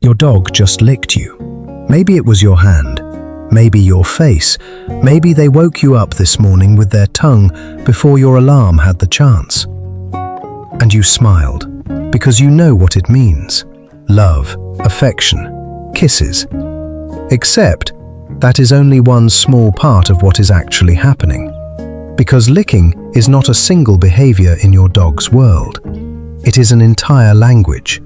Your dog just licked you. Maybe it was your hand, maybe your face, maybe they woke you up this morning with their tongue before your alarm had the chance. And you smiled, because you know what it means. Love, affection, kisses. Except, that is only one small part of what is actually happening. Because licking is not a single behavior in your dog's world. It is an entire language,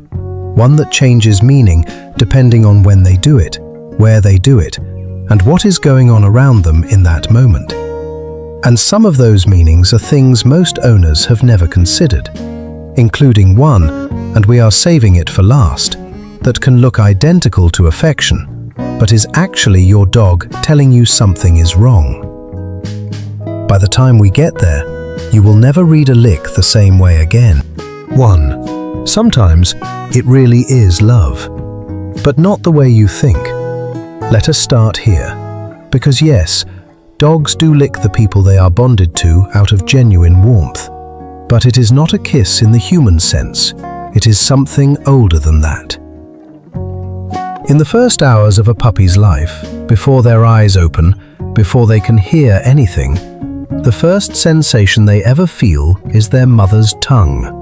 one that changes meaning depending on when they do it, where they do it, and what is going on around them in that moment. And some of those meanings are things most owners have never considered, including one, and we are saving it for last, that can look identical to affection, but is actually your dog telling you something is wrong. By the time we get there, you will never read a lick the same way again. 1. Sometimes it really is love, but not the way you think. Let us start here, because yes, dogs do lick the people they are bonded to out of genuine warmth, but it is not a kiss in the human sense. It is something older than that. In the first hours of a puppy's life, before their eyes open, before they can hear anything, the first sensation they ever feel is their mother's tongue.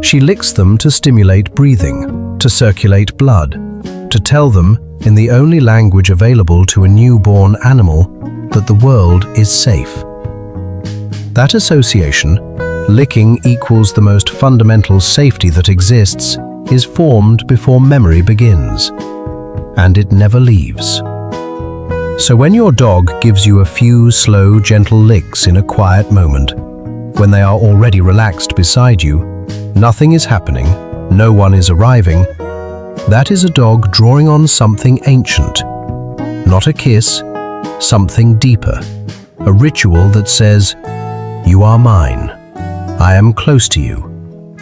She licks them to stimulate breathing, to circulate blood, to tell them, in the only language available to a newborn animal, that the world is safe. That association, licking equals the most fundamental safety that exists, is formed before memory begins, and it never leaves. So when your dog gives you a few slow, gentle licks in a quiet moment, when they are already relaxed beside you, nothing is happening, no one is arriving, that is a dog drawing on something ancient. Not a kiss, something deeper. A ritual that says, "You are mine. I am close to you.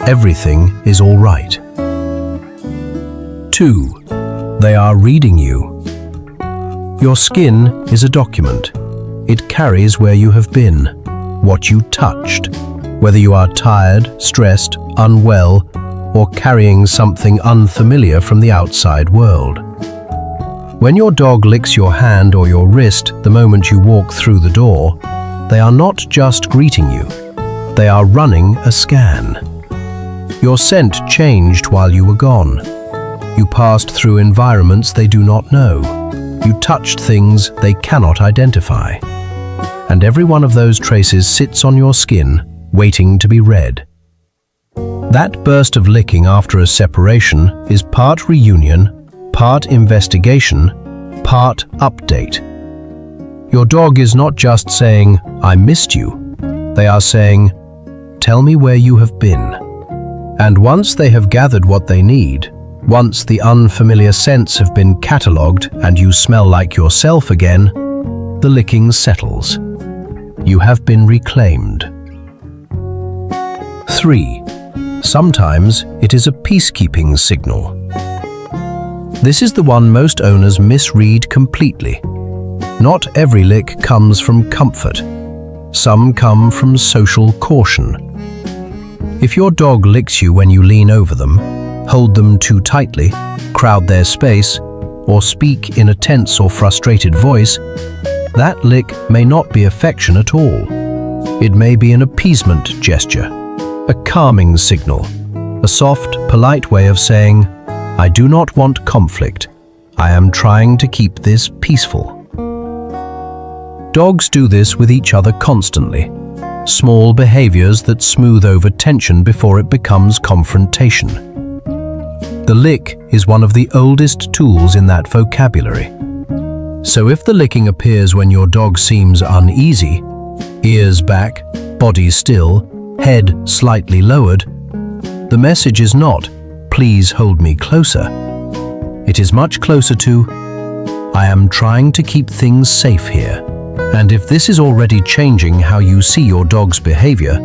Everything is all right." 2. They are reading you. Your skin is a document. It carries where you have been, what you touched, whether you are tired, stressed, unwell, or carrying something unfamiliar from the outside world. When your dog licks your hand or your wrist the moment you walk through the door, they are not just greeting you. They are running a scan. Your scent changed while you were gone. You passed through environments they do not know. You touched things they cannot identify. And every one of those traces sits on your skin, waiting to be read. That burst of licking after a separation is part reunion, part investigation, part update. Your dog is not just saying, "I missed you." They are saying, "Tell me where you have been." And once they have gathered what they need, once the unfamiliar scents have been catalogued and you smell like yourself again, the licking settles. You have been reclaimed. 3. Sometimes it is a peacekeeping signal. This is the one most owners misread completely. Not every lick comes from comfort. Some come from social caution. If your dog licks you when you lean over them, hold them too tightly, crowd their space, or speak in a tense or frustrated voice, that lick may not be affection at all. It may be an appeasement gesture, a calming signal, a soft, polite way of saying, "I do not want conflict. I am trying to keep this peaceful." Dogs do this with each other constantly. Small behaviors that smooth over tension before it becomes confrontation. The lick is one of the oldest tools in that vocabulary. So if the licking appears when your dog seems uneasy, ears back, body still, head slightly lowered, the message is not, "Please hold me closer." It is much closer to, "I am trying to keep things safe here." And if this is already changing how you see your dog's behavior,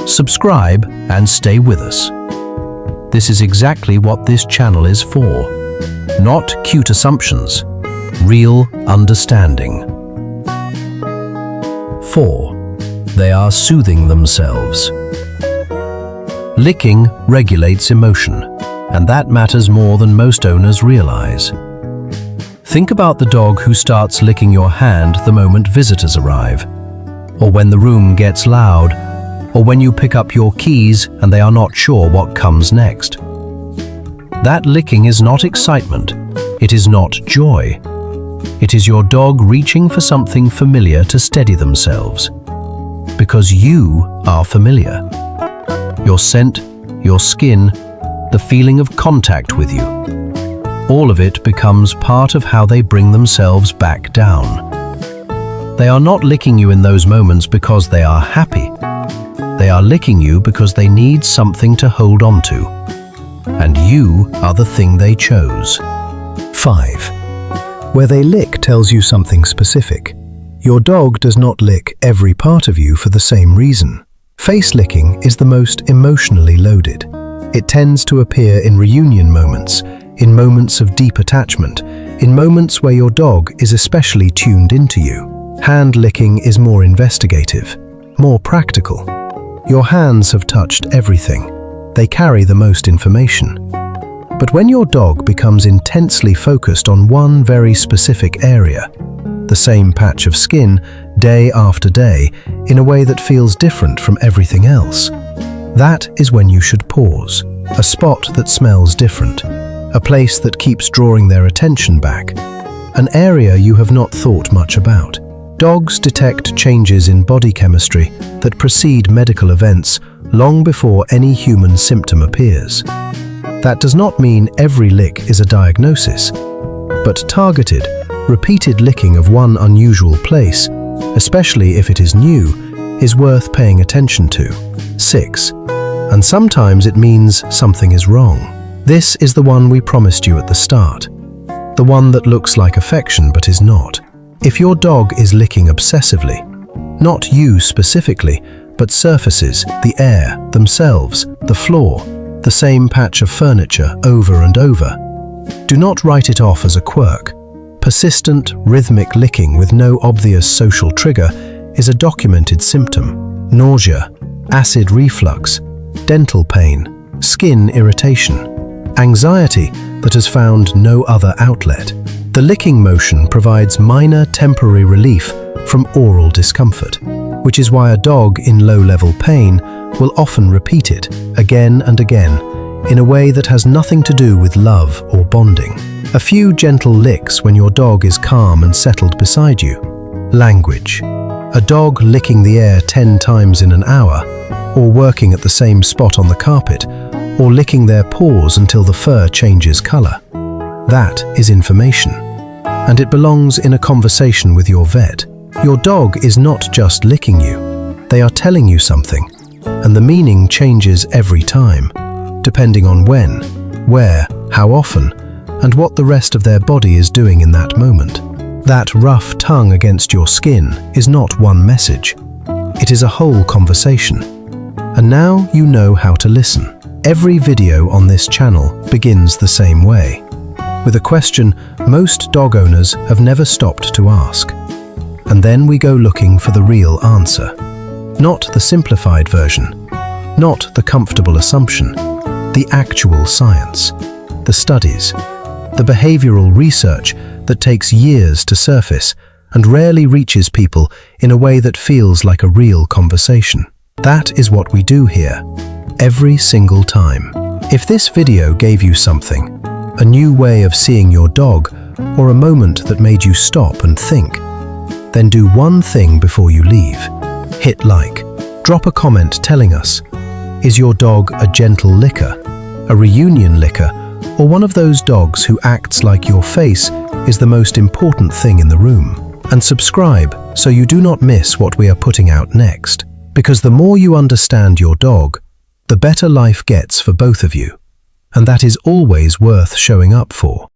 subscribe and stay with us. This is exactly what this channel is for. Not cute assumptions, real understanding. 4. They are soothing themselves. Licking regulates emotion. and that matters more than most owners realize. Think about the dog who starts licking your hand the moment visitors arrive, or when the room gets loud, or when you pick up your keys and they are not sure what comes next. That licking is not excitement, it is not joy. It is your dog reaching for something familiar to steady themselves. Because you are familiar. Your scent, your skin, the feeling of contact with you. All of it becomes part of how they bring themselves back down. They are not licking you in those moments because they are happy. They are licking you because they need something to hold on to. And you are the thing they chose. 5. Where they lick tells you something specific. Your dog does not lick every part of you for the same reason. Face licking is the most emotionally loaded. It tends to appear in reunion moments, in moments of deep attachment, in moments where your dog is especially tuned into you. Hand licking is more investigative, more practical. Your hands have touched everything. They carry the most information. But when your dog becomes intensely focused on one very specific area, the same patch of skin, day after day, in a way that feels different from everything else, that is when you should pause. A spot that smells different, a place that keeps drawing their attention back, an area you have not thought much about. Dogs detect changes in body chemistry that precede medical events long before any human symptom appears. That does not mean every lick is a diagnosis, but targeted, repeated licking of one unusual place, especially if it is new, is worth paying attention to. 6. And sometimes it means something is wrong. This is the one we promised you at the start. The one that looks like affection but is not. If your dog is licking obsessively, not you specifically, but surfaces, the air, themselves, the floor, the same patch of furniture over and over, do not write it off as a quirk. Persistent, rhythmic licking with no obvious social trigger is a documented symptom. Nausea, acid reflux, dental pain, skin irritation, anxiety that has found no other outlet. The licking motion provides minor temporary relief from oral discomfort, which is why a dog in low-level pain will often repeat it again and again in a way that has nothing to do with love or bonding. A few gentle licks when your dog is calm and settled beside you. Language. A dog licking the air 10 times in an hour, or working at the same spot on the carpet, or licking their paws until the fur changes color. That is information, and it belongs in a conversation with your vet. Your dog is not just licking you, they are telling you something, and the meaning changes every time, depending on when, where, how often, and what the rest of their body is doing in that moment. That rough tongue against your skin is not one message. It is a whole conversation. And now you know how to listen. Every video on this channel begins the same way, with a question most dog owners have never stopped to ask. And then we go looking for the real answer. Not the simplified version, not the comfortable assumption, the actual science, the studies, the behavioral research that takes years to surface and rarely reaches people in a way that feels like a real conversation. That is what we do here, every single time. If this video gave you something, a new way of seeing your dog, or a moment that made you stop and think, then do one thing before you leave. Hit like. Drop a comment telling us, is your dog a gentle licker, a reunion licker, or one of those dogs who acts like your face is the most important thing in the room? And subscribe so you do not miss what we are putting out next. Because the more you understand your dog, the better life gets for both of you. And that is always worth showing up for.